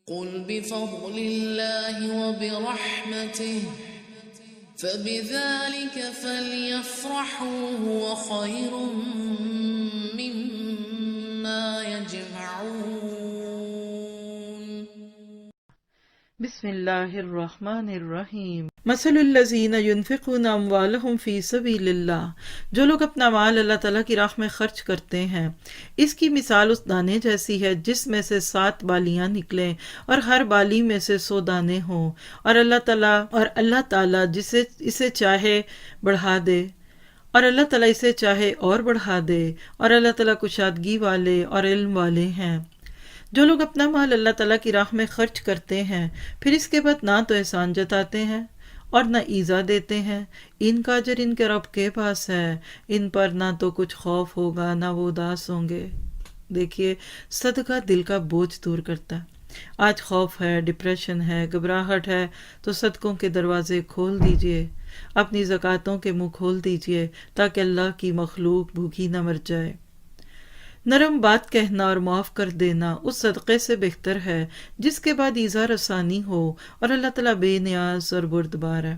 قل بفضل الله وبرحمته فبذلك فليفرحوا هو خير مما يجمعون۔ بسم اللہ الرحمن الرحیم۔ مثل الذین ينفقون اموالهم فی سبیل اللہ، جو لوگ اپنا مال اللہ تعالیٰ کی راہ میں خرچ کرتے ہیں، اس کی مثال اس دانے جیسی ہے جس میں سے 7 بالیاں نکلیں اور ہر بالی میں سے 100 دانے ہوں، اور اللہ تعالیٰ اسے چاہے بڑھا دے، اور اللہ تعالیٰ اسے چاہے اور بڑھا دے، اور اللہ تعالیٰ کشادگی والے اور علم والے ہیں۔ جو لوگ اپنا مال اللہ تعالیٰ کی راہ میں خرچ کرتے ہیں، پھر اس کے بعد نہ تو احسان جتاتے ہیں اور نہ ایذا دیتے ہیں، ان کا اجر ان کے رب کے پاس ہے، ان پر نہ تو کچھ خوف ہوگا نہ وہ اداس ہوں گے۔ دیکھیے، صدقہ دل کا بوجھ دور کرتا ہے۔ آج خوف ہے، ڈپریشن ہے، گھبراہٹ ہے، تو صدقوں کے دروازے کھول دیجئے، اپنی زکوٰۃوں کے منہ کھول دیجئے، تاکہ اللہ کی مخلوق بھوکی نہ مر جائے۔ نرم بات کہنا اور معاف کر دینا اس صدقے سے بہتر ہے جس کے بعد ایذا رسانی ہو، اور اللہ تعالیٰ بے نیاز اور بردبار ہے۔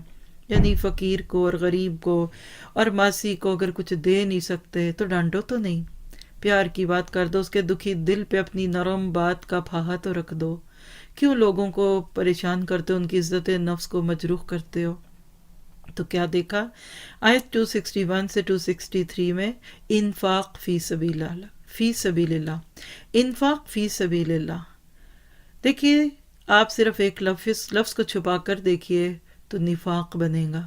یعنی فقیر کو اور غریب کو اور ماسی کو اگر کچھ دے نہیں سکتے تو ڈانٹو تو نہیں، پیار کی بات کر دو، اس کے دکھی دل پہ اپنی نرم بات کا پھاہا تو رکھ دو۔ کیوں لوگوں کو پریشان کرتے ہو، ان کی عزت نفس کو مجروح کرتے ہو؟ تو کیا دیکھا آیت 261 سے 263 میں؟ انفاق فی سبیل اللہ، انفاق فی سبیل اللہ۔ دیکھیے، آپ صرف ایک لفظ کو چھپا کر دیکھیے تو نفاق بنے گا۔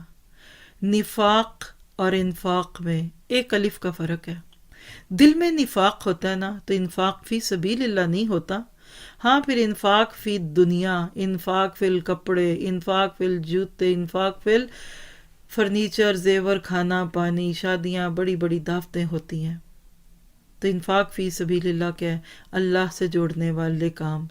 نفاق اور انفاق میں ایک الف کا فرق ہے۔ دل میں نفاق ہوتا ہے نا، تو انفاق فی سبیل اللہ نہیں ہوتا۔ ہاں، پھر انفاق فی دنیا، انفاق فی الکپڑے، انفاق فی الجوتے، انفاق فی فرنیچر، زیور، کھانا پانی، شادیاں، بڑی بڑی دعوتیں ہوتی ہیں۔ تو انفاق فی سبیل اللہ کیا ہے؟ اللہ سے جوڑنے والے کام،